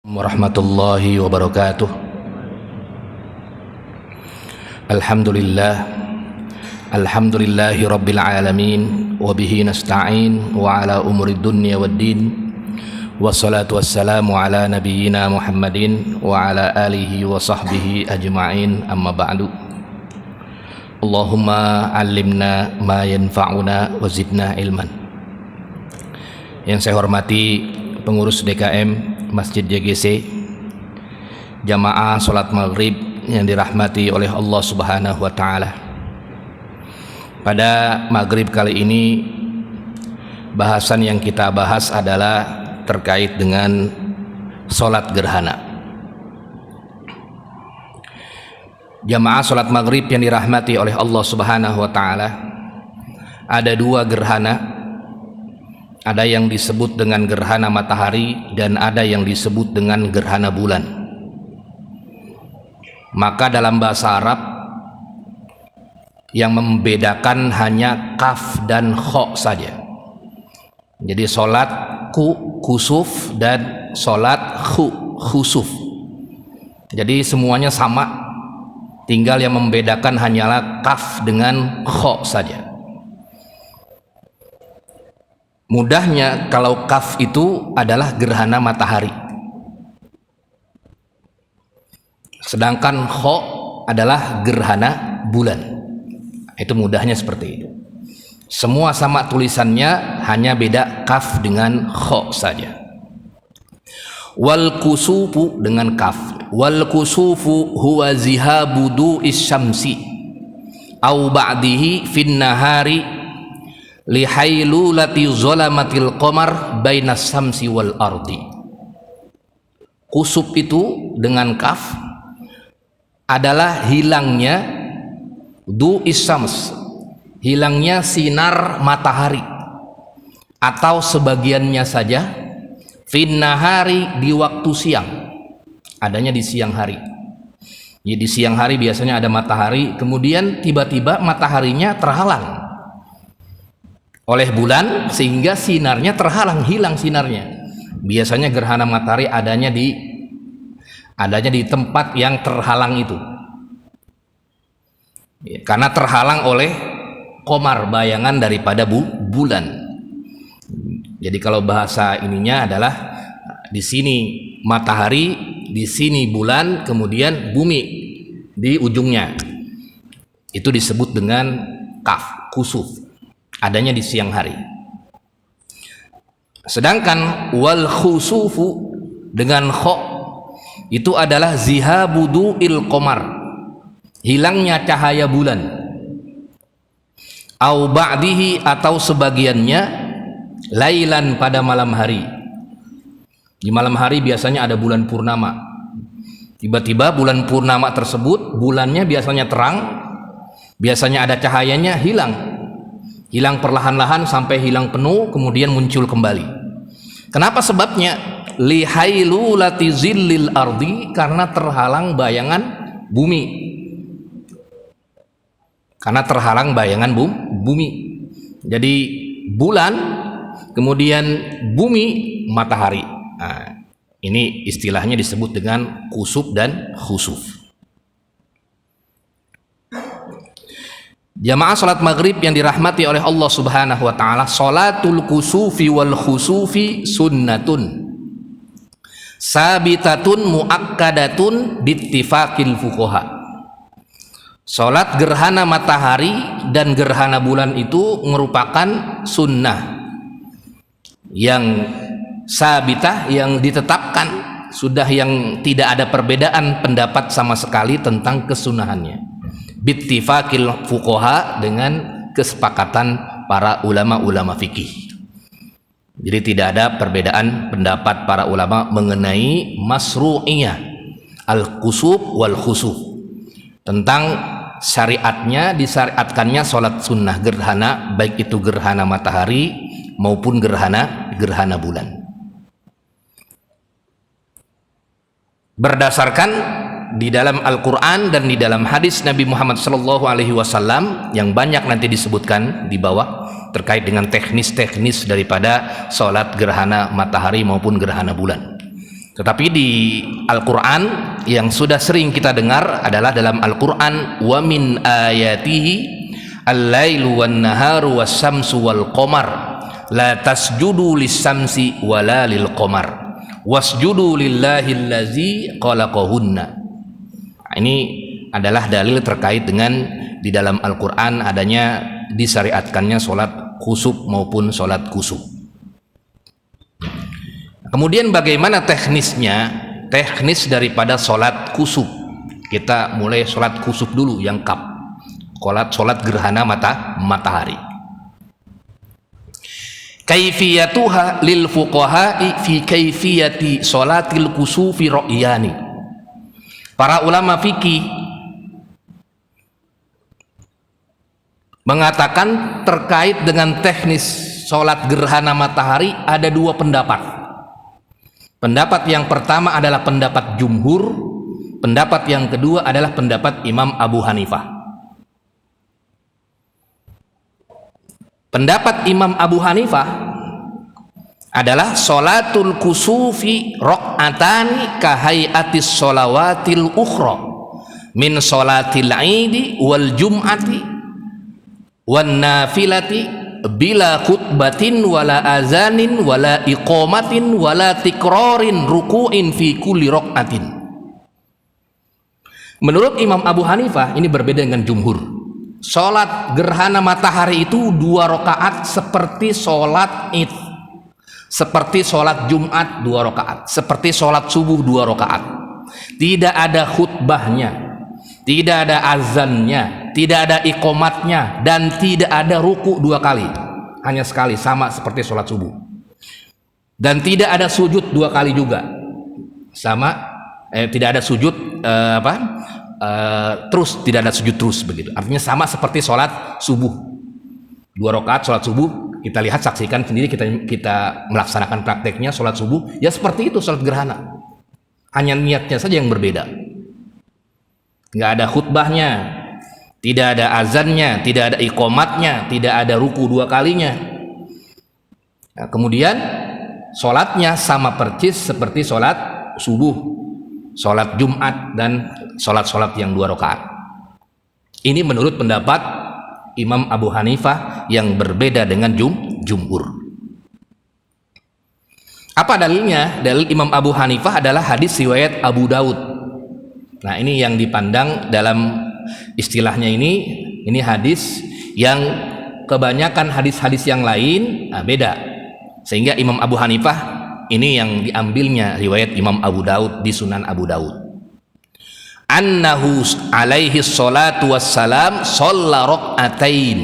Warahmatullahi wabarakatuh. Alhamdulillahi rabbil alamin, wabihi nasta'in wa ala umuri dunya waddin, wassalatu wassalamu ala nabiyyina Muhammadin wa ala alihi wa sahbihi ajma'in, amma ba'du. Allahumma allimna ma yanfa'una wa zidna ilman. Yang saya hormati pengurus DKM Masjid JGC, jamaah sholat maghrib yang dirahmati oleh Allah Subhanahu wa Ta'ala. Pada maghrib kali ini, bahasan yang kita bahas adalah terkait dengan sholat gerhana. Jamaah sholat maghrib yang dirahmati oleh Allah Subhanahu wa Ta'ala, ada dua gerhana. Ada yang disebut dengan gerhana matahari dan ada yang disebut dengan gerhana bulan. Maka dalam bahasa Arab yang membedakan hanya kaf dan kho saja. Jadi sholat kusuf dan sholat khusuf. Jadi semuanya sama, tinggal yang membedakan hanyalah kaf dengan kho saja. Mudahnya kalau kaf itu adalah gerhana matahari, sedangkan kho adalah gerhana bulan. Itu mudahnya seperti itu. Semua sama tulisannya, hanya beda kaf dengan kho saja. Wal kusufu dengan kaf. Wal kusufu huwa zihabu du'is syamsi au ba'dihi fin nahari lihailulati zolamatil qamar bainas samsi wal ardi. Kusuf itu dengan kaf adalah hilangnya du'is syams, hilangnya sinar matahari, atau sebagiannya saja, fin nahari di waktu siang, adanya di siang hari. Jadi di siang hari biasanya ada matahari, kemudian tiba-tiba mataharinya terhalang oleh bulan sehingga sinarnya terhalang, hilang sinarnya. Biasanya gerhana matahari adanya di tempat yang terhalang itu, karena terhalang oleh qamar, bayangan daripada bulan. Jadi kalau bahasa ininya adalah di sini matahari, di sini bulan, kemudian bumi di ujungnya. Itu disebut dengan kaf, kusuf, adanya di siang hari. Sedangkan wal khusufu dengan kho itu adalah zihabudu'il qamar, hilangnya cahaya bulan, au ba'dihi atau sebagiannya, lailan pada malam hari. Di malam hari biasanya ada bulan purnama. Tiba-tiba bulan purnama tersebut, bulannya biasanya terang, biasanya ada cahayanya, hilang perlahan-lahan sampai hilang penuh, kemudian muncul kembali. Kenapa sebabnya? Lihailulati zillil ardi, karena terhalang bayangan bumi. Karena terhalang bayangan bumi. Jadi bulan, kemudian bumi, matahari. Nah, ini istilahnya disebut dengan kusuf dan khusuf. Jamaah salat maghrib yang dirahmati oleh Allah Subhanahu wa Ta'ala, salatul kusufi wal khusufi sunnatun sabitatun muakkadatun bittifaqil fuqaha. Salat gerhana matahari dan gerhana bulan itu merupakan sunnah yang sabitah, yang ditetapkan, sudah, yang tidak ada perbedaan pendapat sama sekali tentang kesunahannya. Bittifaqil fuqaha, dengan kesepakatan para ulama-ulama fikih. Jadi tidak ada perbedaan pendapat para ulama mengenai masru'iyah al-kusuf wal khusuf, tentang syariatnya, disyariatkannya sholat sunnah gerhana, baik itu gerhana matahari maupun gerhana bulan. Berdasarkan di dalam Al-Quran dan di dalam hadis Nabi Muhammad SAW yang banyak nanti disebutkan di bawah terkait dengan teknis-teknis daripada sholat gerhana matahari maupun gerhana bulan. Tetapi di Al-Quran yang sudah sering kita dengar adalah dalam Al-Quran, wa min ayatihi al-lailu wan naharu was samsu wal qamar la tasjudu lis samsi wala lil qamar wasjudu lillahi allazi khalaqahunna. Ini adalah dalil terkait dengan di dalam Al-Quran adanya disyariatkannya sholat khusuf maupun sholat kusuf. Kemudian bagaimana teknisnya, teknis daripada sholat kusuf? Kita mulai sholat kusuf dulu yang kap, sholat gerhana matahari. Kaifiyatuha lil fuqaha'i fi kaifiyati sholatil kusufi ra'yani. Para ulama fikih mengatakan terkait dengan teknis sholat gerhana matahari ada dua pendapat. Pendapat yang pertama adalah pendapat jumhur, pendapat yang kedua adalah pendapat Imam Abu Hanifah. Pendapat Imam Abu Hanifah adalah sholatul kusufi rok'atani kahayatis sholawatil ukhra min sholatil aidi wal jum'ati wan nafilati bila khutbatin wala azanin wala iqamatin wala tikrorin ruku'in fi kulli rok'atin. Menurut Imam Abu Hanifah ini berbeda dengan jumhur. Sholat gerhana matahari itu 2 rakaat seperti sholat id, seperti sholat Jumat 2 rakaat, seperti sholat subuh 2 rakaat. Tidak ada khutbahnya, tidak ada azannya, tidak ada iqomatnya, dan tidak ada ruku 2 kali, hanya sekali, sama seperti sholat subuh. Dan tidak ada sujud 2 kali juga, sama, tidak ada sujud terus, tidak ada sujud terus begitu. Artinya sama seperti sholat subuh, 2 rakaat sholat subuh. Kita lihat, saksikan sendiri, kita melaksanakan prakteknya sholat subuh, ya seperti itu sholat gerhana, hanya niatnya saja yang berbeda. Nggak ada khutbahnya, tidak ada azannya, tidak ada iqomatnya, tidak ada ruku 2 kalinya. Nah, kemudian sholatnya sama persis seperti sholat subuh, sholat Jumat, dan sholat-sholat yang 2 rakaat. Ini menurut pendapat Imam Abu Hanifah yang berbeda dengan jumhur. Apa dalilnya? Dalil Imam Abu Hanifah adalah hadis riwayat Abu Daud. Nah, ini yang dipandang dalam istilahnya ini hadis yang kebanyakan hadis-hadis yang lain beda. Sehingga Imam Abu Hanifah ini yang diambilnya riwayat Imam Abu Daud di Sunan Abu Daud. Annahu alaihi salatu wassalam shalla rak'atain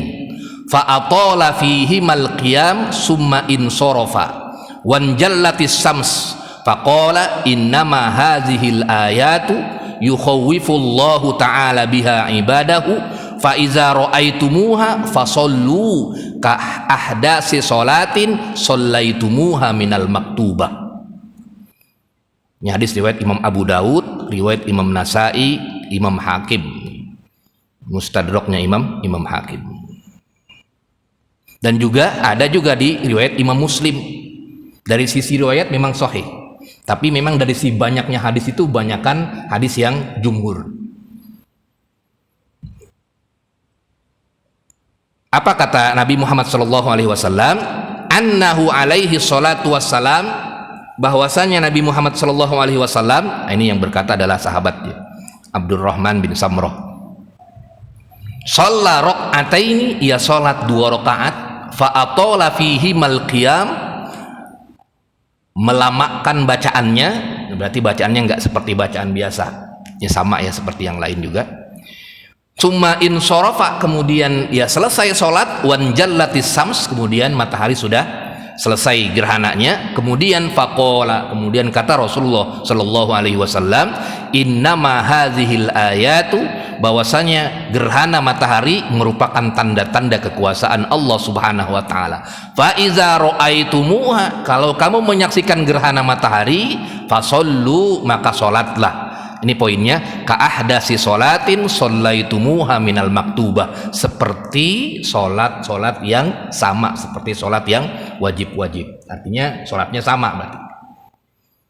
fa atala fihi mal qiyam summa insarafa wan jallatis shams faqala innama hadhil ayatu yukhawwifullahu ta'ala biha ibadahu fa iza ra'aitumuha fasallu ka ahdasi salatin sallaitumuha minal maktubah. Ini hadis riwayat Imam Abu Daud, riwayat Imam Nasai, Imam Hakim, Mustadraknya Imam Hakim. Dan juga ada juga di riwayat Imam Muslim. Dari sisi riwayat memang sahih, tapi memang dari si banyaknya hadis itu banyakkan hadis yang jumhur. Apa kata Nabi Muhammad SAW? Annahu alaihi salatu wassalam, bahwasanya Nabi Muhammad SAW, ini yang berkata adalah sahabat Abdurrahman bin Samroh. Shalla rak'ataini, ia salat 2 rakaat, fa atala fihi mal qiyam, melamakkan bacaannya, berarti bacaannya enggak seperti bacaan biasa, ya sama ya seperti yang lain juga. Summa insarafa, kemudian ya selesai sholat, wan jallatis sams, kemudian matahari sudah selesai gerhananya. Kemudian faqala, kemudian kata Rasulullah sallallahu alaihi wasallam, innama hadhil ayatu, bahwasanya gerhana matahari merupakan tanda-tanda kekuasaan Allah Subhanahu wa taala. Fa iza ra'aitumuha, kalau kamu menyaksikan gerhana matahari, fasallu, maka salatlah. Ini poinnya, ka ahdasi sholatin shallaitumuha minal maktubah, seperti sholat yang sama, seperti sholat yang wajib-wajib. Artinya sholatnya sama berarti.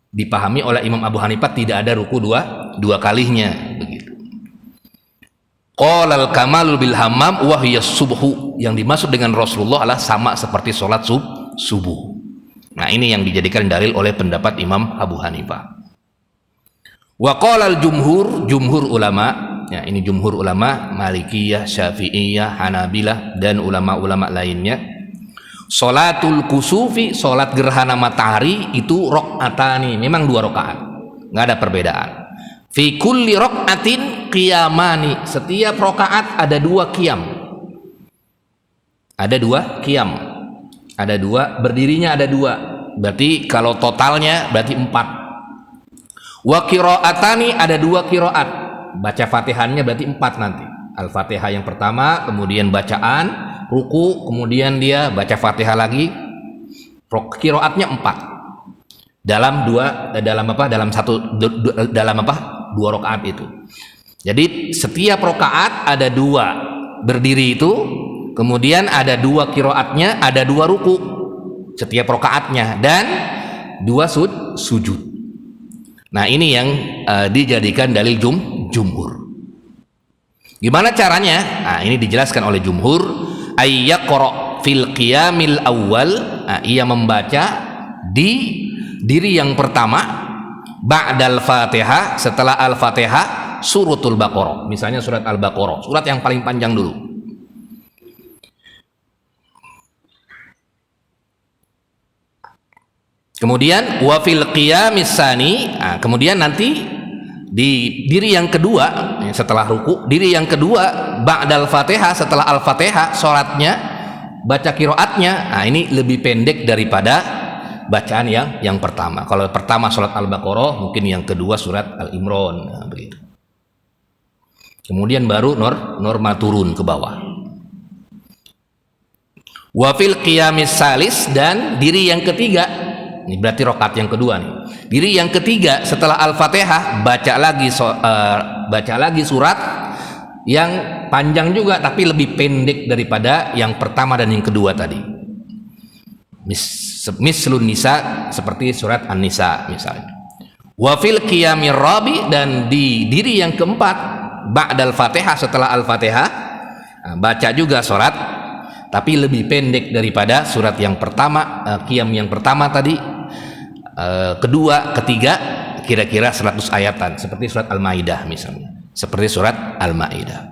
Dipahami oleh Imam Abu Hanifah tidak ada ruku dua kalinya begitu. Qalal kamalul bil hammam wa hiya subhu, yang dimaksud dengan Rasulullah adalah sama seperti sholat subuh. Nah, ini yang dijadikan dalil oleh pendapat Imam Abu Hanifah. Wa qalal jumhur ulama, ya ini jumhur ulama Malikiyah, Syafi'iyah, Hanabilah dan ulama-ulama lainnya. Sholatul kusufi, sholat gerhana matahari itu rok'atani, memang 2 rakaat, nggak ada perbedaan. Fi kulli rok'atin qiyamani, setiap rakaat ada 2 qiyam, ada 2 qiyam, ada 2 berdirinya, ada 2, berarti kalau totalnya berarti 4. Wa qiraatani, ada 2 qiraat, baca Fatihannya berarti 4 nanti. Al-Fatihah yang pertama, kemudian bacaan ruku, kemudian dia baca Fatihah lagi, qiraatnya 4 dalam 2 rakaat itu. Jadi setiap rakaat ada 2 berdiri itu, kemudian ada 2 qiraatnya, ada 2 ruku setiap rakaatnya, dan 2 sujud. Nah, ini yang dijadikan dalil jumhur. Gimana caranya? Nah, ini dijelaskan oleh jumhur. Ayyaqra fil qiyamil awal, ia membaca di diri yang pertama, ba'dal Fatihah, setelah Al-Fatihah, suratul Baqarah, misalnya surat Al-Baqarah, surat yang paling panjang dulu. Kemudian wa fil qiyamis tsani, kemudian nanti di diri yang kedua, setelah ruku, diri yang kedua ba'dal Fatihah, setelah Al-Fatihah sholatnya, baca qiraatnya, ini lebih pendek daripada bacaan yang pertama. Kalau pertama sholat Al-Baqarah, mungkin yang kedua surat Al-Imran, begitu. Kemudian baru norma turun ke bawah. Wa fil qiyamis salis, dan diri yang ketiga, ini berarti rakaat yang kedua nih. Diri yang ketiga setelah Al-Fatihah, baca lagi surat yang panjang juga tapi lebih pendek daripada yang pertama dan yang kedua tadi. Mislun Nisa, seperti surat An-Nisa misalnya. Wa fil qiyamir rabi, dan di diri yang keempat ba'dal Fatihah, setelah Al-Fatihah, baca juga surat tapi lebih pendek daripada surat yang pertama, qiyam yang pertama tadi. Kedua, ketiga kira-kira 100 ayatan, seperti surat Al-Maidah misalnya, seperti surat Al-Maidah.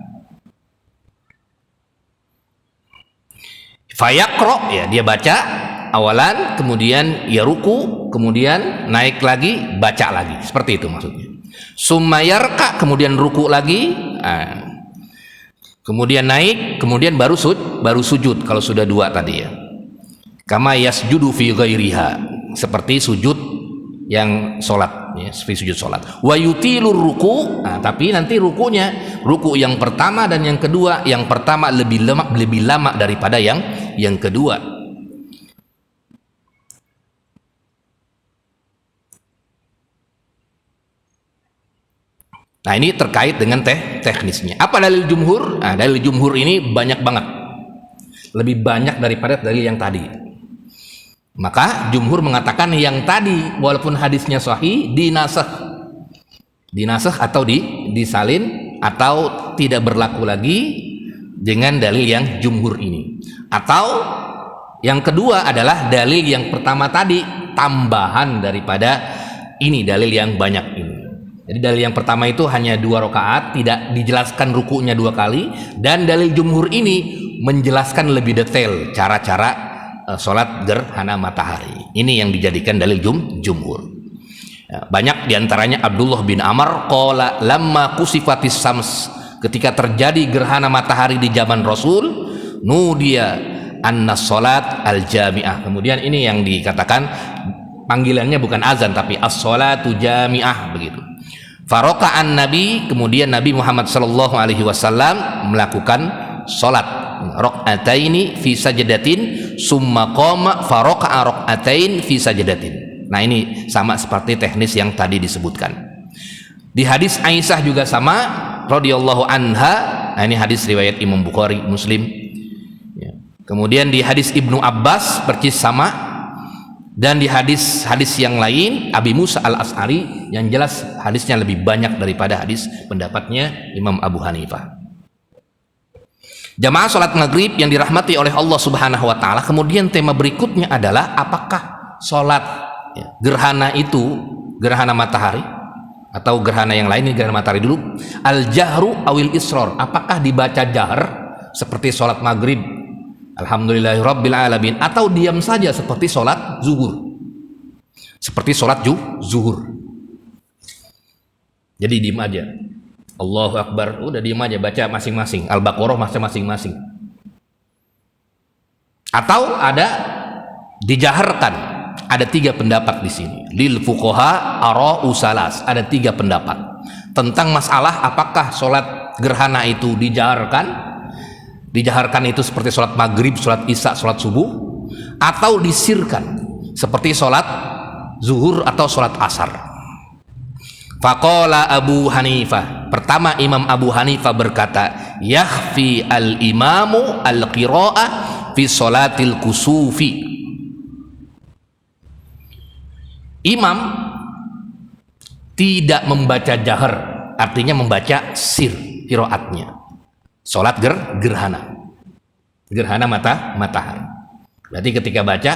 Fayaqra, ya dia baca awalan, kemudian ya ruku, kemudian naik lagi, baca lagi, seperti itu maksudnya. Summa yarka, kemudian ruku lagi, kemudian naik, kemudian baru sujud kalau sudah 2 tadi ya. Kama yasjudu fi ghairiha, seperti sujud yang sholat, ya, seperti sujud sholat. Wa yutilur ruku, tapi nanti rukunya, ruku yang pertama dan yang kedua, yang pertama lebih lama daripada yang kedua. Nah, ini terkait dengan teknisnya. Apa dalil jumhur? Dalil jumhur ini banyak banget, lebih banyak daripada dalil yang tadi. Maka jumhur mengatakan yang tadi walaupun hadisnya sahih, dinasakh atau disalin atau tidak berlaku lagi dengan dalil yang jumhur ini. Atau yang kedua adalah dalil yang pertama tadi, tambahan daripada ini dalil yang banyak ini. Jadi dalil yang pertama itu hanya 2 rakaat, tidak dijelaskan rukunya 2 kali, dan dalil jumhur ini menjelaskan lebih detail cara-cara sholat gerhana matahari. Ini yang dijadikan dalil jumhur. Banyak diantaranya Abdullah bin Amr qala lamma kusifatis sams, ketika terjadi gerhana matahari di zaman Rasul, nudia anna sholat al jami'ah. Kemudian ini yang dikatakan panggilannya bukan azan tapi as-sholatu jami'ah, begitu. Faroka'an Nabi, kemudian Nabi Muhammad sallallahu alaihi wasallam melakukan sholat rakaataini fi sajdatin summa qama faraka'a rakaatain fi sajdatin. Nah, ini sama seperti teknis yang tadi disebutkan. Di hadis Aisyah juga sama radhiyallahu anha. Nah, ini hadis riwayat Imam Bukhari, Muslim. Kemudian di hadis Ibnu Abbas persis sama. Dan di hadis-hadis yang lain Abi Musa al-Asy'ari yang jelas hadisnya lebih banyak daripada hadis pendapatnya Imam Abu Hanifah. Jamaah salat maghrib yang dirahmati oleh Allah Subhanahu wa taala, kemudian tema berikutnya adalah apakah salat gerhana itu gerhana matahari atau gerhana yang lain, ini gerhana matahari dulu, al-jahru awil israr, apakah dibaca jahar seperti salat maghrib alhamdulillahirabbil alamin, atau diam saja seperti salat zuhur, seperti salat zuhur. Jadi diam aja, Allahu Akbar, udah diam aja, baca masing-masing Al-Baqarah masing-masing, atau ada dijaharkan. Ada 3 pendapat di sini. Lil fuqaha ara'u salas, ada 3 pendapat tentang masalah apakah sholat gerhana itu dijaharkan itu seperti sholat maghrib, sholat isya, sholat subuh, atau disirkan seperti sholat zuhur atau sholat asar. Faqala Abu Hanifah, pertama Imam Abu Hanifah berkata, yakhfi al-imamu al-qira'ah fi sholatil kusufi. Imam tidak membaca jahar, artinya membaca sir qiraatnya. Salat gerhana matahari. Berarti ketika baca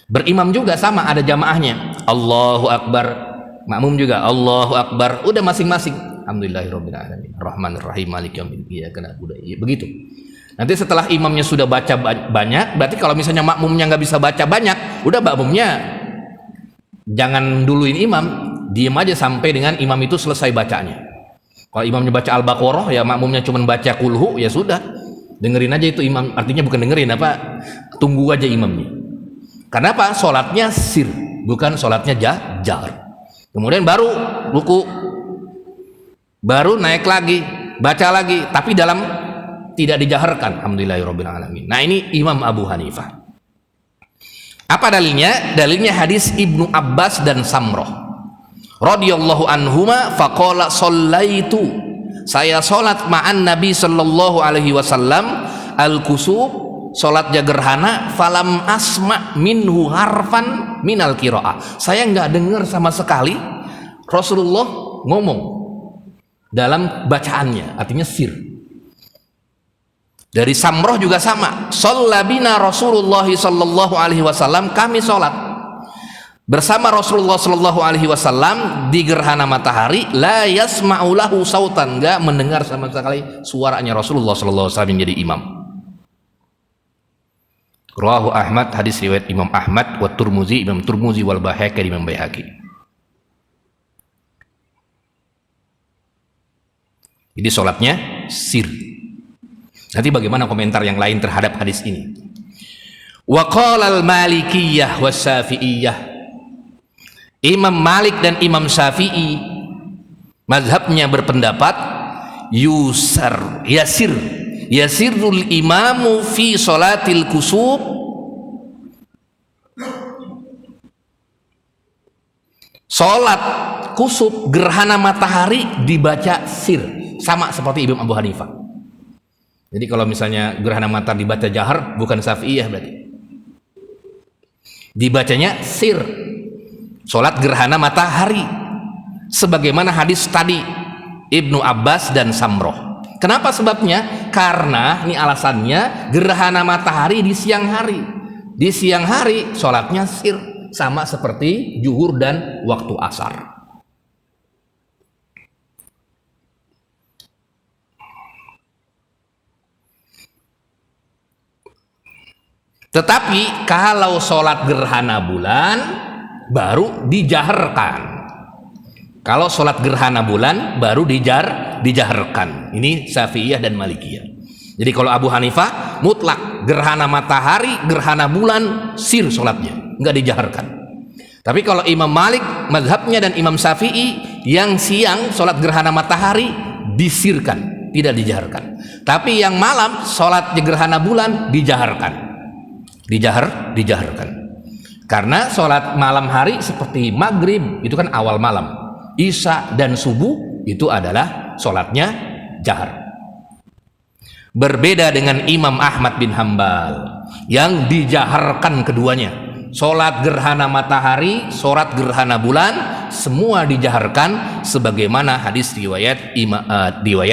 berimam juga sama, ada jamaahnya. Allahu Akbar, makmum juga Allahu Akbar, udah masing-masing. Alhamdulillahirabbil alamin, Arrahmanir Rahim, Maliki yaumiddin, iyyaka na'budu wa iyyaka. Begitu. Nanti setelah imamnya sudah baca banyak, berarti kalau misalnya makmumnya nggak bisa baca banyak, udah makmumnya jangan duluin imam, diam aja sampai dengan imam itu selesai bacanya. Kalau imamnya baca Al-Baqarah, ya makmumnya cuma baca kulhu, ya sudah, dengerin aja itu imam. Artinya bukan dengerin apa, tunggu aja imamnya. Karena apa? Sholatnya sir, bukan sholatnya jahar. Kemudian baru ruku, baru naik lagi, baca lagi, tapi dalam tidak dijaharkan. Alhamdulillahirabbil alamin. Nah, ini Imam Abu Hanifah. Apa dalilnya? Dalilnya hadis Ibnu Abbas dan Samroh radhiyallahu anhuma, faqala shallaitu, saya salat ma'an Nabi sallallahu alaihi wasallam al-kusuf, salatnya gerhana, falam asma minhu harfan minal qiraah, saya nggak dengar sama sekali Rasulullah ngomong dalam bacaannya, artinya sir. Dari Samroh juga sama, shallabina Rasulullah sallallahu alaihi wasallam, kami sholat bersama Rasulullah sallallahu alaihi wasallam di gerhana matahari, la yasma'u lahu sautan, enggak mendengar sama sekali suaranya Rasulullah sallallahu alaihi wasallam yang jadi imam. Rawahu Ahmad, hadis riwayat Imam Ahmad, wa Turmuzi, Imam Turmuzi, wal Baihaqi, Imam Baihaqi. Jadi sholatnya sir. Nanti bagaimana komentar yang lain terhadap hadis ini? Wa qala al-Malikiyah was Syafi'iyah. Imam Malik dan Imam Syafi'i mazhabnya berpendapat yasirul imamu fi sholatil kusuf, sholat kusuf gerhana matahari dibaca sir, sama seperti Imam Abu Hanifah. Jadi kalau misalnya gerhana matahari dibaca jahar, bukan Syafi'iyah berarti. Dibacanya sir, sholat gerhana matahari, sebagaimana hadis tadi Ibnu Abbas dan Samroh. Kenapa sebabnya? Karena ini alasannya, gerhana matahari di siang hari. Di siang hari sholatnya sir, sama seperti zuhur dan waktu asar. Tetapi kalau sholat gerhana bulan baru dijaharkan. Kalau sholat gerhana bulan baru dijaharkan. Ini Syafi'iyah dan Malikiyah. Jadi kalau Abu Hanifah mutlak gerhana matahari, gerhana bulan sir sholatnya, nggak dijaharkan. Tapi kalau Imam Malik mazhabnya dan Imam Syafi'i, yang siang sholat gerhana matahari disirkan, tidak dijaharkan. Tapi yang malam sholat gerhana bulan dijaharkan. Dijaharkan. Karena sholat malam hari seperti maghrib itu kan awal malam, isya dan subuh itu adalah sholatnya jahar. Berbeda dengan Imam Ahmad bin Hambal yang dijaharkan keduanya, sholat gerhana matahari, sholat gerhana bulan, semua dijaharkan sebagaimana hadis riwayat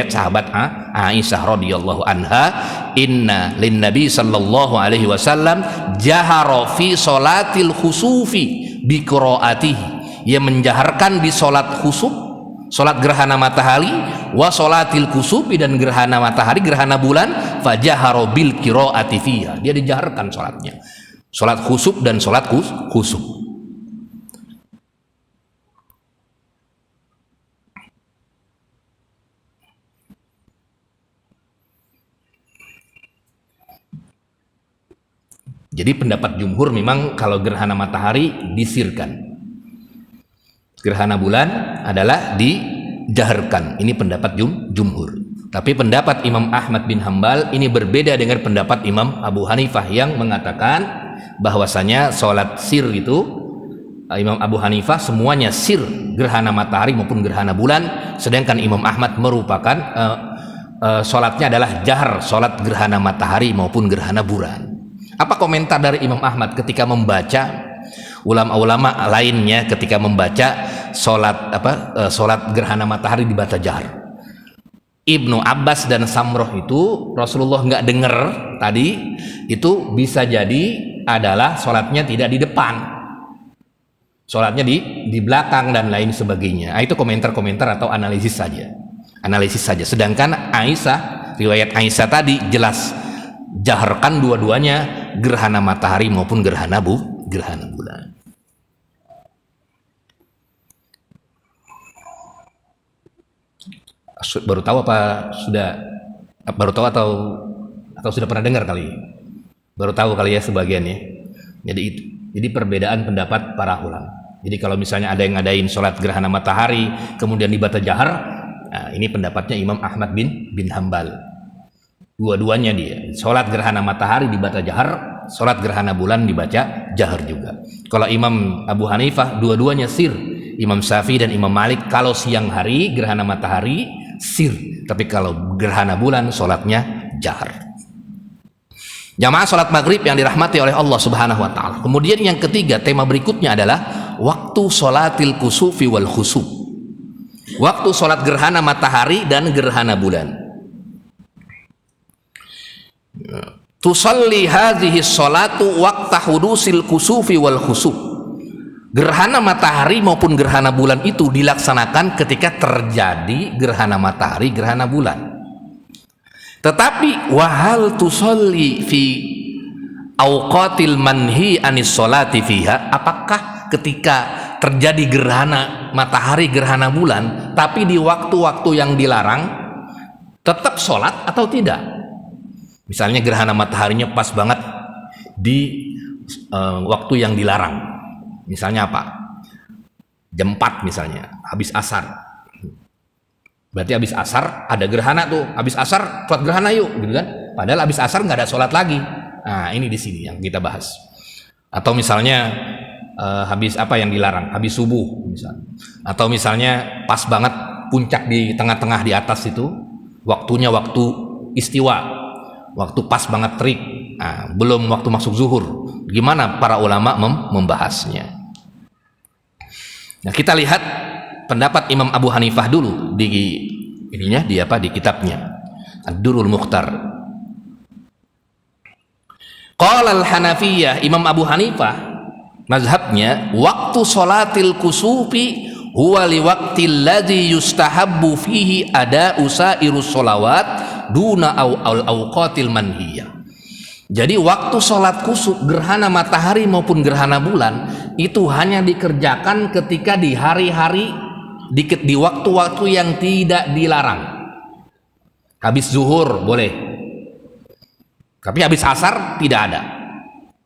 sahabat Aisyah radhiyallahu anha, inna lin nabi sallallahu alaihi wasallam jahara fi sholatil khusufi bi qiraatihi, ia menjaharkan di sholat khusuf, sholat gerhana matahari, wa sholatil kusufi, dan gerhana matahari, gerhana bulan, fajahara bil qiraati fiha, dia dijaharkan sholatnya, sholat khusuf dan sholat khusuf. Jadi pendapat jumhur memang kalau gerhana matahari disirkan, gerhana bulan adalah dijaharkan. Ini pendapat jumhur. Tapi pendapat Imam Ahmad bin Hambal ini berbeda dengan pendapat Imam Abu Hanifah yang mengatakan bahwasanya sholat sir itu, Imam Abu Hanifah semuanya sir, gerhana matahari maupun gerhana bulan, sedangkan Imam Ahmad merupakan sholatnya adalah jahar, sholat gerhana matahari maupun gerhana bulan. Apa komentar dari Imam Ahmad ketika membaca, ulama-ulama lainnya ketika membaca sholat gerhana matahari dibaca jahar? Ibnu Abbas dan Samroh itu Rasulullah nggak dengar tadi, itu bisa jadi adalah sholatnya tidak di depan, sholatnya di belakang dan lain sebagainya. Itu komentar-komentar atau analisis saja. Sedangkan Aisyah, riwayat Aisyah tadi jelas jaharkan dua-duanya, gerhana matahari maupun gerhana bulan. Baru tahu apa sudah baru tahu atau sudah pernah dengar kali? Baru tahu kali ya sebagian ya. Jadi perbedaan pendapat para ulama. Jadi kalau misalnya ada yang ngadain sholat gerhana matahari kemudian dibaca jahar, nah ini pendapatnya Imam Ahmad bin Hambal. Dua-duanya dia, sholat gerhana matahari dibaca jahar, sholat gerhana bulan dibaca jahar juga. Kalau Imam Abu Hanifah dua-duanya sir, Imam Syafi'i dan Imam Malik kalau siang hari gerhana matahari sir, tapi kalau gerhana bulan sholatnya jahar. Jamaah sholat maghrib yang dirahmati oleh Allah subhanahu wa ta'ala. Kemudian yang ketiga, tema berikutnya adalah waktu sholatil kusufi wal khusuf, waktu sholat gerhana matahari dan gerhana bulan. Tusalli hadhihi sholatu waqta hudusil kusufi wal khusuf, gerhana matahari maupun gerhana bulan itu dilaksanakan ketika terjadi gerhana matahari, gerhana bulan. Tetapi wahal tusalli fi awqatil manhi anis sholati fiha, apakah ketika terjadi gerhana matahari, gerhana bulan tapi di waktu-waktu yang dilarang tetap sholat atau tidak? Misalnya gerhana mataharinya pas banget di waktu yang dilarang. Misalnya apa? Jam 4 misalnya, habis asar. Berarti habis asar ada gerhana tuh. Habis asar sholat gerhana yuk, gitu kan? Padahal habis asar nggak ada sholat lagi. Nah, ini di sini yang kita bahas. Atau misalnya habis apa yang dilarang? Habis subuh misalnya. Atau misalnya pas banget puncak di tengah-tengah di atas itu, waktunya waktu istiwa. Waktu pas banget terik, nah, belum waktu masuk zuhur. Gimana para ulama membahasnya? Nah, kita lihat pendapat Imam Abu Hanifah dulu di kitabnya Ad-Durrul Mukhtar. Qala al-Hanafiyah, Imam Abu Hanifah mazhabnya waktu sholatil kusufi huwa liwaqtil ladzi yustahabbu fihi ada'u sairus sholawat duna awqatil manhiyah. Jadi waktu sholat kusuf, gerhana matahari maupun gerhana bulan itu hanya dikerjakan ketika di hari-hari di waktu-waktu yang tidak dilarang. Habis zuhur boleh, tapi habis asar tidak ada.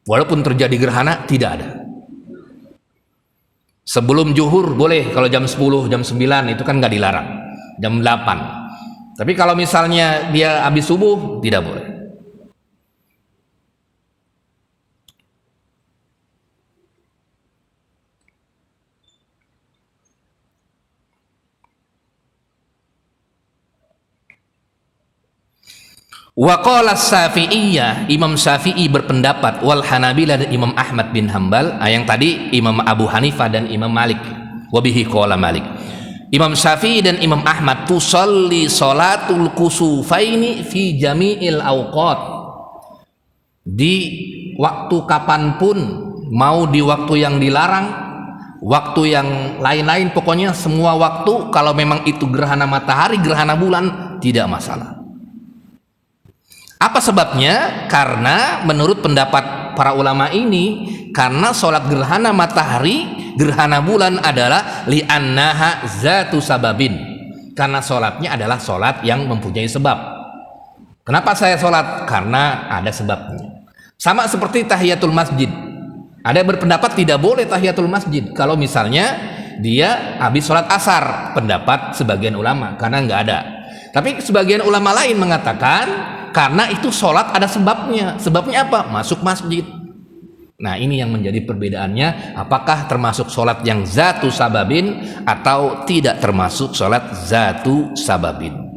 Walaupun terjadi gerhana tidak ada. Sebelum zuhur boleh, kalau jam 10, jam 9 itu kan nggak dilarang. Jam 8. Tapi kalau misalnya dia habis subuh tidak boleh. Wa qala Syafi'iyah, Imam Syafi'i berpendapat, wal Hanabilah dan Imam Ahmad bin Hambal, yang tadi Imam Abu Hanifah dan Imam Malik. Wa bihi qala Malik. Imam Syafi'i dan Imam Ahmad, tusalli salatul kusufaini fi jami'il awqat. Di waktu kapanpun, mau di waktu yang dilarang, waktu yang lain-lain, pokoknya semua waktu, kalau memang itu gerhana matahari, gerhana bulan, tidak masalah. Apa sebabnya? Karena menurut pendapat para ulama ini, karena sholat gerhana matahari, gerhana bulan adalah li'annaha zatu sababin, karena sholatnya adalah sholat yang mempunyai sebab. Kenapa saya sholat? Karena ada sebabnya. Sama seperti tahiyatul masjid. Ada yang berpendapat tidak boleh tahiyatul masjid kalau misalnya dia habis sholat asar, pendapat sebagian ulama, karena nggak ada. Tapi sebagian ulama lain mengatakan karena itu sholat ada sebabnya. Sebabnya apa? Masuk masjid. Nah, ini yang menjadi perbedaannya, apakah termasuk sholat yang zatu sababin atau tidak termasuk sholat zatu sababin.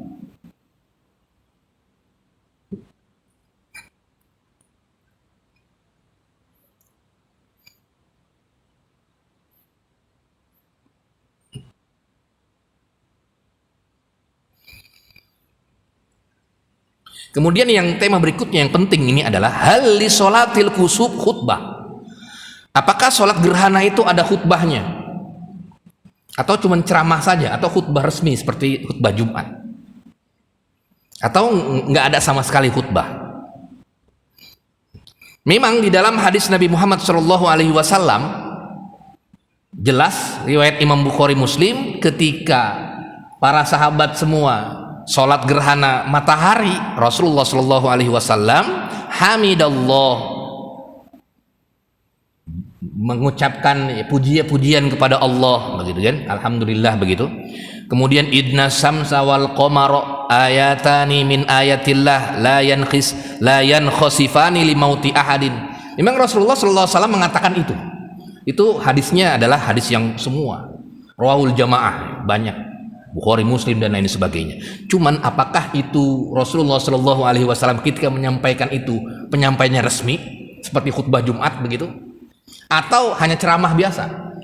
Kemudian yang tema berikutnya yang penting ini adalah hal li sholatil kusuf khutbah. Apakah sholat gerhana itu ada khutbahnya? Atau cuma ceramah saja? Atau khutbah resmi seperti khutbah Jumat? Atau nggak ada sama sekali khutbah? Memang di dalam hadis Nabi Muhammad SAW jelas riwayat Imam Bukhari Muslim, ketika para sahabat semua sholat gerhana matahari, Rasulullah Shallallahu Alaihi Wasallam hamidallah, mengucapkan pujian kepada Allah, begitu kan? Alhamdulillah, begitu. Kemudian idna samsa wal qamara ayatani min ayatillah la yankhasifani li mauti ahadin. Memang Rasulullah Shallallahu Alaihi Wasallam mengatakan itu. Itu hadisnya adalah hadis yang semua rawahul jamaah, banyak, Bukhari, Muslim dan lain sebagainya. Cuman apakah itu Rasulullah Shallallahu Alaihi Wasallam ketika menyampaikan itu penyampaiannya resmi seperti khutbah Jumat begitu, atau hanya ceramah biasa?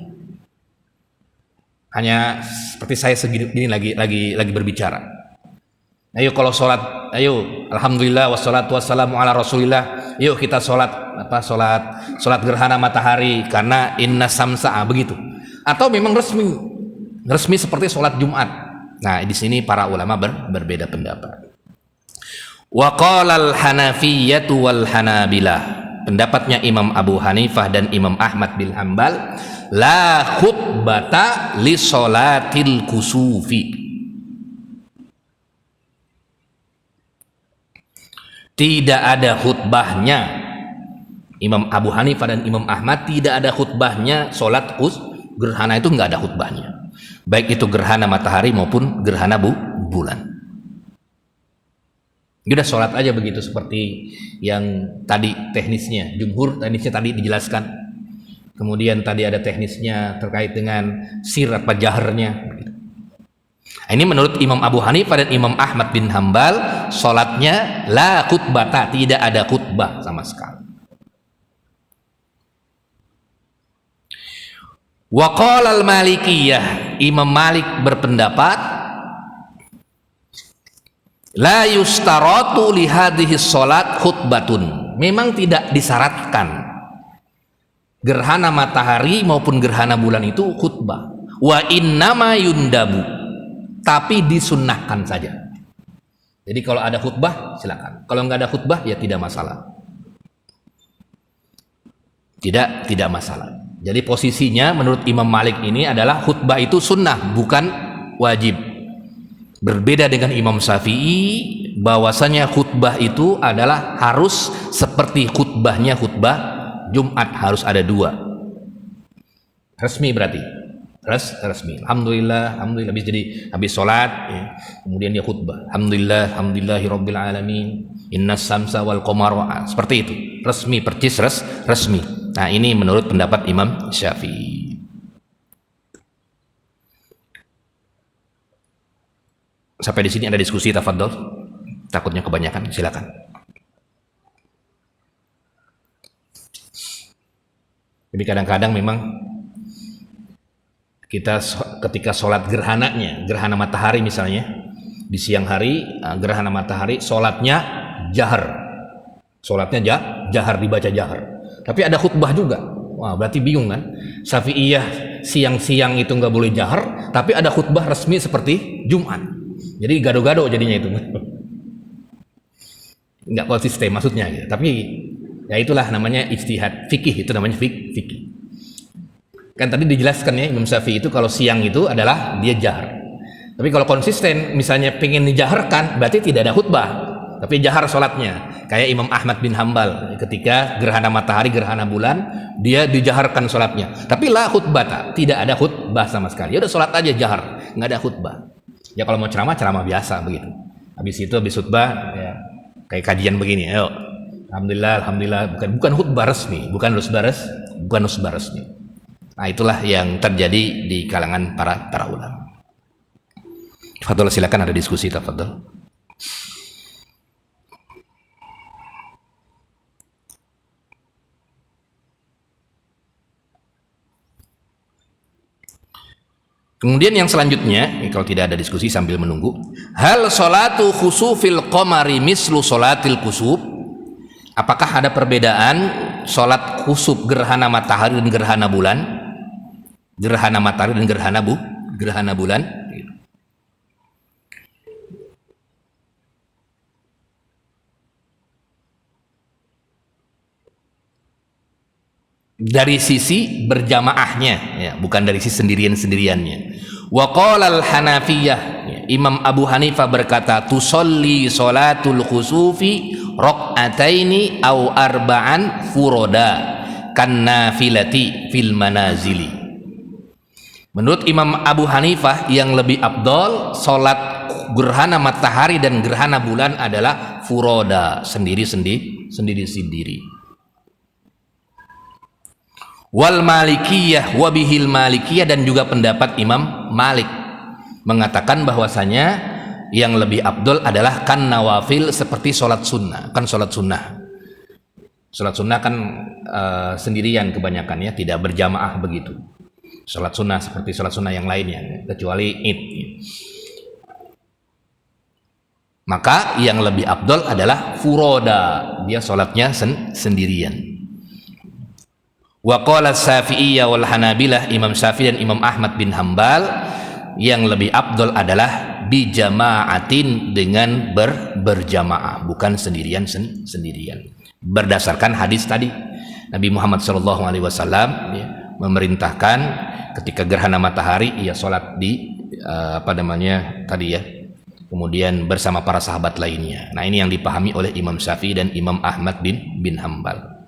Hanya seperti saya segini lagi berbicara. Ayo kalau sholat, ayo alhamdulillah wassalatu wassalamu ala rasulillah. Yuk kita sholat sholat gerhana matahari karena inna samsa, begitu. Atau memang resmi seperti sholat Jumat. Nah, di sini para ulama berbeda pendapat. Wa qala al-Hanafiyyatu wal Hanabilah, pendapatnya Imam Abu Hanifah dan Imam Ahmad bin Hambal, la khutbata li sholatil kusufi. Tidak ada khutbahnya. Imam Abu Hanifah dan Imam Ahmad tidak ada khutbahnya sholat gerhana, itu nggak ada khutbahnya, baik itu gerhana matahari maupun gerhana bulan. Udah sholat aja begitu, seperti yang tadi teknisnya, jumhur teknisnya tadi dijelaskan. Kemudian tadi ada teknisnya terkait dengan sir apa jaharnya. Ini menurut Imam Abu Hanifah dan Imam Ahmad bin Hambal, sholatnya la khutbata, tidak ada khutbah sama sekali. Wa qala al-Malikiyah, Imam Malik berpendapat la yustaratu li hadhihi sholat khutbatun. Memang tidak disyaratkan gerhana matahari maupun gerhana bulan itu khutbah. Wa innama yundabu, tapi disunnahkan saja. Jadi kalau ada khutbah silakan, kalau nggak ada khutbah ya tidak masalah. Tidak masalah. Jadi posisinya menurut Imam Malik ini adalah khutbah itu sunnah, bukan wajib. Berbeda dengan Imam Syafi'i, bahwasanya khutbah itu adalah harus seperti khutbahnya khutbah Jumat, harus ada dua. Resmi berarti. Resmi. Alhamdulillah habis sholat, ya. Kemudian dia khutbah. Alhamdulillahirabbil alamin. Innas samsa wal qamara. Seperti itu. Resmi, percis resmi. Nah, ini menurut pendapat Imam Syafi'i. Sampai di sini ada diskusi, tafadhol. Takutnya kebanyakan, silakan. Jadi kadang-kadang memang kita ketika sholat gerhana matahari misalnya di siang hari, gerhana matahari, sholatnya jahar, dibaca jahar, tapi ada khutbah juga. Wah, berarti bingung kan? Syafi'iyah siang-siang itu nggak boleh jahar, tapi ada khutbah resmi seperti Jumat. Jadi gado-gado jadinya itu, nggak konsisten maksudnya gitu. Tapi ya itulah namanya ijtihad fikih, itu namanya fikih. Kan tadi dijelaskan ya, Imam Syafi'i itu kalau siang itu adalah dia jahar. Tapi kalau konsisten, misalnya pengen dijaharkan, berarti tidak ada khutbah, tapi jahar sholatnya. Kayak Imam Ahmad bin Hambal, ketika gerhana matahari, gerhana bulan, dia dijaharkan sholatnya. Tapi la khutbah, tidak ada khutbah sama sekali. Ya udah sholat aja jahar, nggak ada khutbah. Ya kalau mau ceramah biasa begitu. Habis khutbah, ya, kayak kajian begini. Ayo, alhamdulillah, bukan khutbah resmi, bukan khutbah resmi. Nah, itulah yang terjadi di kalangan para ulama. Tafadhol, silakan ada diskusi, tafadhol. Kemudian yang selanjutnya, kalau tidak ada diskusi sambil menunggu, hal sholatu khusufil qamari mislu sholatil kusuf? Apakah ada perbedaan sholat khusuf gerhana matahari dan gerhana bulan? Gerhana matahari dan gerhana bulan. Dari sisi berjamaahnya, ya, bukan dari sisi sendiriannya. Wa qala al-Hanafiyah, Imam Abu Hanifah berkata, tusolli sholatul khusufi raq'ataini au arba'an furoda kan nafilati fil manazili. Menurut Imam Abu Hanifah, yang lebih afdol sholat gerhana matahari dan gerhana bulan adalah furoda, sendiri-sendiri. Wal malikiyah wabihil malikiyah, dan juga pendapat Imam Malik mengatakan bahwasanya yang lebih afdol adalah kan nawafil, seperti sholat sunnah. Kan sholat sunnah kan sendirian kebanyakan, ya, tidak berjamaah begitu. Sholat sunnah seperti sholat sunnah yang lainnya, kecuali Id. Maka yang lebih afdol adalah furoda, dia sholatnya sendirian. Wa qala Syafi'iyya wal Hanabilah, Imam Syafi'i dan Imam Ahmad bin Hambal, yang lebih afdol adalah bijama'atin, dengan berjamaah, bukan sendirian. Berdasarkan hadis tadi, Nabi Muhammad SAW memerintahkan ketika gerhana matahari ia sholat di kemudian bersama para sahabat lainnya. Nah, ini yang dipahami oleh Imam Syafi'i dan Imam Ahmad bin Hambal.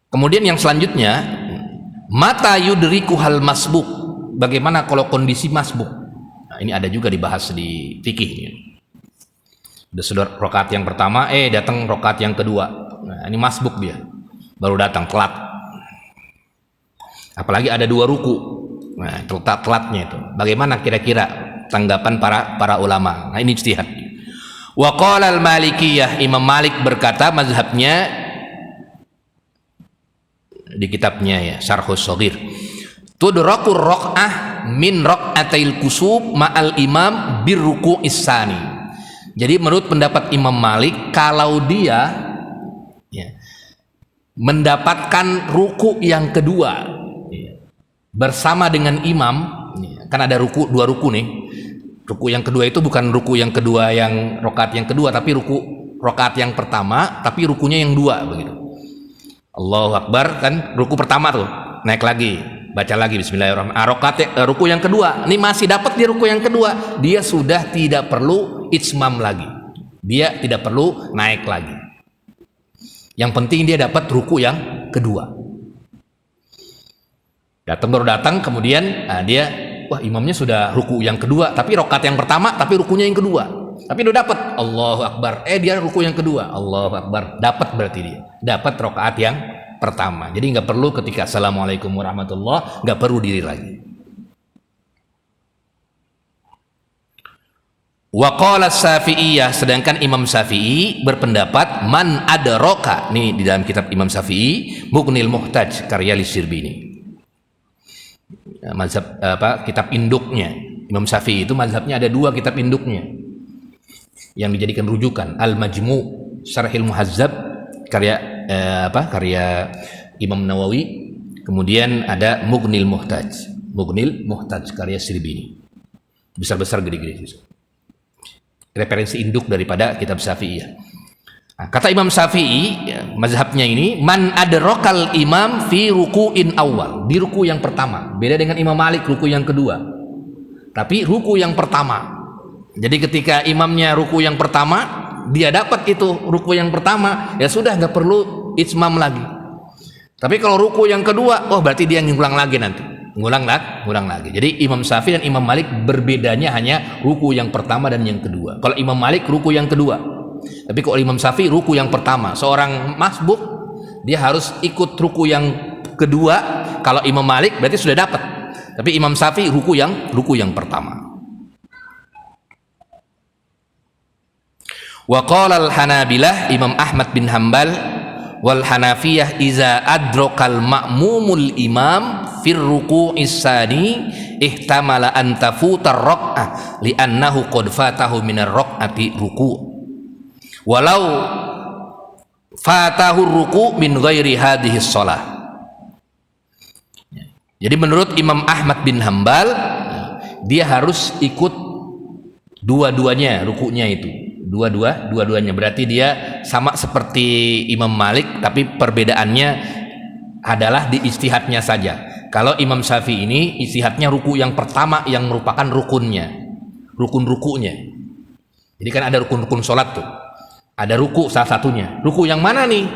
Kemudian yang selanjutnya, mata yudriku hal masbuk, bagaimana kalau kondisi masbuk? Nah, ini ada juga dibahas di fikih. Sudah rakaat yang pertama, datang rakaat yang kedua. Nah, ini masbuk, dia baru datang telat. Apalagi ada 2 ruku. Nah, telatnya itu. Bagaimana kira-kira tanggapan para ulama? Nah, ini ijtihad. Wa qala al-Malikiyah, Imam Malik berkata, mazhabnya di kitabnya, ya, Syarhus Shaghir, tudrakur raq'ah min raq'atil kusuf ma'al imam birruku'is tsani. Jadi menurut pendapat Imam Malik, kalau dia, ya, mendapatkan ruku yang kedua bersama dengan imam, kan ada 2 ruku nih. Ruku yang kedua itu bukan ruku yang kedua yang rakaat yang kedua, tapi ruku rakaat yang pertama, tapi rukunya yang 2 begitu. Allahu Akbar, kan ruku pertama tuh, naik lagi, baca lagi bismillahirrahmanirrahim. Ruku yang kedua, ini masih dapat di ruku yang kedua, dia sudah tidak perlu itmam lagi, dia tidak perlu naik lagi. Yang penting dia dapat ruku yang kedua. Baru datang, kemudian dia, wah, imamnya sudah ruku yang kedua, tapi rakaat yang pertama, tapi rukunya yang kedua, tapi udah dapat Allahu Akbar, dia ruku yang kedua, Allahu Akbar, dapat, berarti dia dapat rakaat yang pertama. Jadi nggak perlu ketika assalamualaikum warahmatullah, nggak perlu diri lagi. Wa qala Syafi'iyah, sedangkan Imam Syafi'i berpendapat man adraka, nih di dalam kitab Imam Syafi'i Mughnil Muhtaj karya Lisyrbini. Mazhab kitab induknya Imam Syafi'i itu mazhabnya ada dua kitab induknya yang dijadikan rujukan, Al-Majmu' Syarhil Muhazzab karya karya Imam Nawawi, kemudian ada Mughnil Muhtaj karya Syrbini, besar-besar gede-gede referensi induk daripada kitab Syafi'iyah. Nah, kata Imam Syafi'i, mazhabnya ini man adrakal imam fi ruku'in awal, di ruku yang pertama. Beda dengan Imam Malik ruku yang kedua, tapi ruku yang pertama. Jadi ketika imamnya ruku yang pertama, dia dapat itu ruku yang pertama, ya sudah, nggak perlu itmam lagi. Tapi kalau ruku yang kedua, oh berarti dia ngulang lagi nanti, ngulang lagi. Jadi Imam Syafi'i dan Imam Malik berbedanya hanya ruku yang pertama dan yang kedua. Kalau Imam Malik ruku yang kedua, tapi kalau Imam Syafi'i ruku yang pertama. Seorang masbuk dia harus ikut ruku yang kedua. Kalau Imam Malik berarti sudah dapat, tapi Imam Syafi'i ruku yang pertama. Wa qala al-Hanabilah, Imam Ahmad bin Hanbal wal Hanafiyah, iza adrakal ma'mumul imam fir ruku'is tsani ihtamala an tafutar raq'ah li'annahu qad fatahu minar raq'ati ruku' walau fatahu ruku' min ghairi hadhihi shalah. Jadi menurut Imam Ahmad bin Hanbal, dia harus ikut dua-duanya ruku'nya itu. Dua-duanya berarti dia sama seperti Imam Malik, tapi perbedaannya adalah di ijtihadnya saja. Kalau Imam Syafi'i ini ijtihadnya ruku yang pertama yang merupakan rukun-rukunya. Jadi kan ada rukun-rukun sholat tuh, ada ruku salah satunya. Ruku yang mana nih?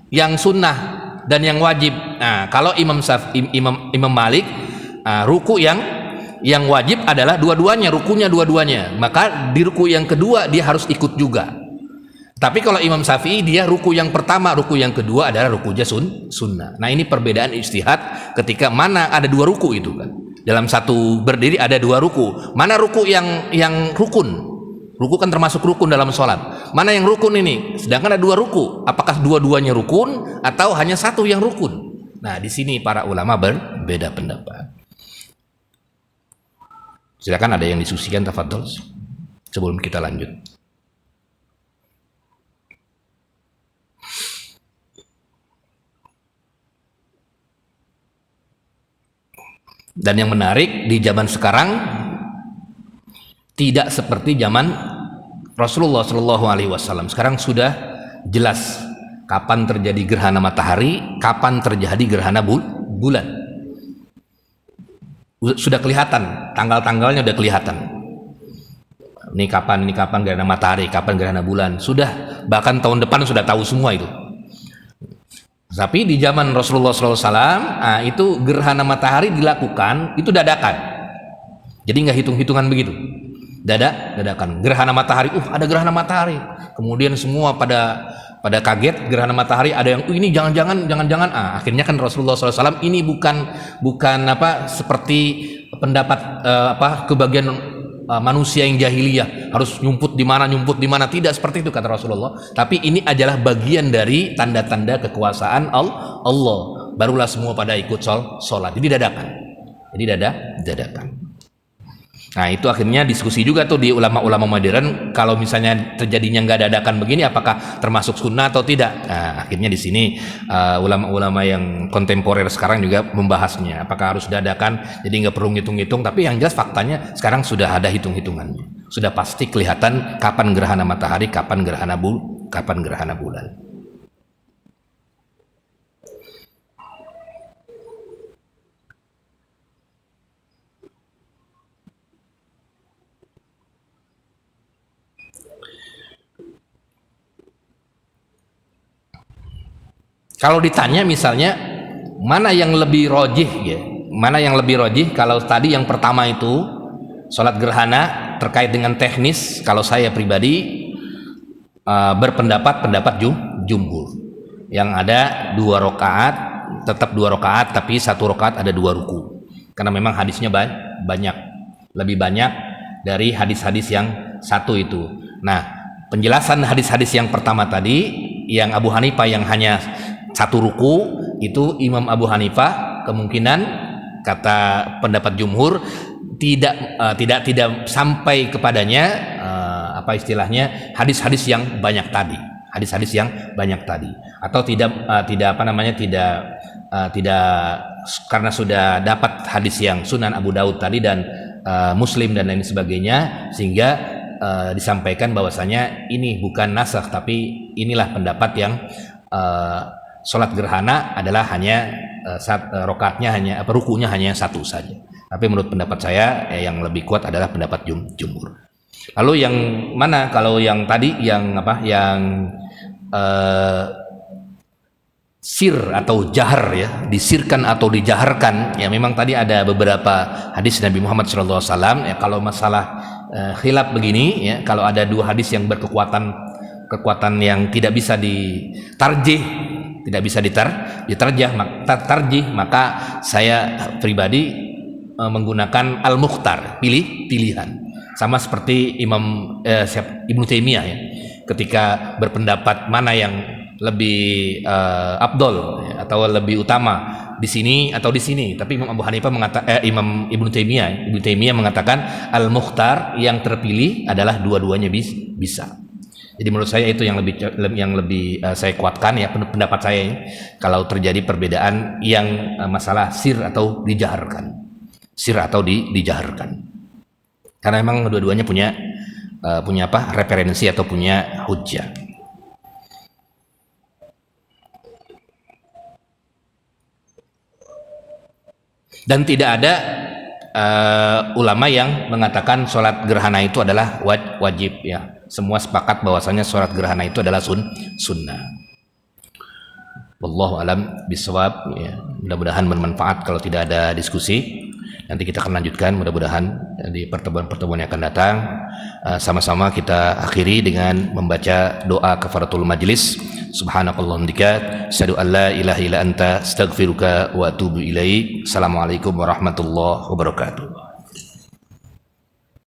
Yang sunnah dan yang wajib. Nah, kalau Imam Malik, ruku yang wajib adalah dua-duanya, rukunya dua-duanya. Maka di ruku yang kedua dia harus ikut juga. Tapi kalau Imam Syafi'i, dia ruku yang pertama, ruku yang kedua adalah rukunya sunnah. Nah, ini perbedaan ijtihad ketika mana ada dua ruku itu kan. Dalam satu berdiri ada dua ruku. Mana ruku yang rukun? Ruku kan termasuk rukun dalam sholat. Mana yang rukun ini? Sedangkan ada dua ruku. Apakah dua-duanya rukun atau hanya satu yang rukun? Nah, di sini para ulama berbeda pendapat. Silakan ada yang diskusikan, tafadhol, sebelum kita lanjut. Dan yang menarik, di zaman sekarang tidak seperti zaman Rasulullah SAW. Sekarang sudah jelas kapan terjadi gerhana matahari, kapan terjadi gerhana bulan. Sudah kelihatan, tanggal-tanggalnya sudah kelihatan. Ini kapan gerhana matahari, kapan gerhana bulan. Sudah, bahkan tahun depan sudah tahu semua itu. Tapi di zaman Rasulullah SAW, itu gerhana matahari dilakukan itu dadakan. Jadi nggak hitung-hitungan begitu. Dadakan. Gerhana matahari, ada gerhana matahari. Kemudian semua pada kaget gerhana matahari, ada yang ini jangan-jangan. Akhirnya kan Rasulullah SAW ini bukan seperti pendapat kebagian manusia yang jahiliyah harus nyumput di mana, tidak seperti itu kata Rasulullah. Tapi ini adalah bagian dari tanda-tanda kekuasaan Allah. Barulah semua pada ikut sholat. Jadi dadakan. Nah, itu akhirnya diskusi juga tuh di ulama-ulama modern, kalau misalnya terjadinya nggak dadakan begini, apakah termasuk sunnah atau tidak. Nah, akhirnya di sini ulama-ulama yang kontemporer sekarang juga membahasnya, apakah harus dadakan, jadi nggak perlu ngitung-ngitung. Tapi yang jelas faktanya sekarang sudah ada hitung-hitungannya, sudah pasti kelihatan kapan gerhana matahari, kapan gerhana bulan. Kalau ditanya misalnya mana yang lebih rojih ya, mana yang lebih rojih, kalau tadi yang pertama itu sholat gerhana terkait dengan teknis, kalau saya pribadi pendapat jumhur yang ada 2 rakaat, tetap 2 rakaat, tapi 1 rakaat ada 2 ruku, karena memang hadisnya banyak, lebih banyak dari hadis-hadis yang satu itu. Nah, penjelasan hadis-hadis yang pertama tadi yang Abu Hanifah yang hanya satu ruku itu Imam Abu Hanifah kemungkinan kata pendapat jumhur tidak sampai kepadanya apa istilahnya hadis-hadis yang banyak tadi, atau tidak karena sudah dapat hadis yang Sunan Abu Daud tadi dan Muslim dan lain sebagainya, sehingga disampaikan bahwasanya ini bukan nasakh, tapi inilah pendapat yang sholat gerhana adalah hanya rakaatnya rukunya hanya satu saja. Tapi menurut pendapat saya yang lebih kuat adalah pendapat jumhur. Lalu yang mana kalau yang tadi yang sir atau jahar ya, disirkan atau dijaharkan ya, memang tadi ada beberapa hadis Nabi Muhammad SAW ya. Kalau masalah khilaf begini ya, kalau ada dua hadis yang kekuatan yang tidak bisa ditarjih, tarjih, maka saya pribadi menggunakan al-mukhtar, pilihan. Sama seperti Ibnu Taimiyah ya, ketika berpendapat mana yang lebih afdol ya, atau lebih utama di sini atau di sini. Tapi Imam Abu Hanifah Imam Ibnu Taimiyah mengatakan al-mukhtar, yang terpilih adalah dua-duanya bisa. Jadi menurut saya itu yang lebih saya kuatkan ya, pendapat saya ini, kalau terjadi perbedaan yang masalah sir atau dijaharkan. Karena memang dua-duanya punya referensi atau punya hujjah. Dan tidak ada ulama yang mengatakan sholat gerhana itu adalah wajib ya. Semua sepakat bahwasanya sholat gerhana itu adalah sunnah. Wallahu alam bisawab ya. Mudah-mudahan bermanfaat. Kalau tidak ada diskusi, nanti kita akan lanjutkan mudah-mudahan di pertemuan-pertemuan yang akan datang. Sama-sama kita akhiri dengan membaca doa kafaratul majlis. Subhanakallahumma bika asyhadu an la ilaha illa anta astaghfiruka wa atubu ilaik. Assalamualaikum warahmatullahi wabarakatuh.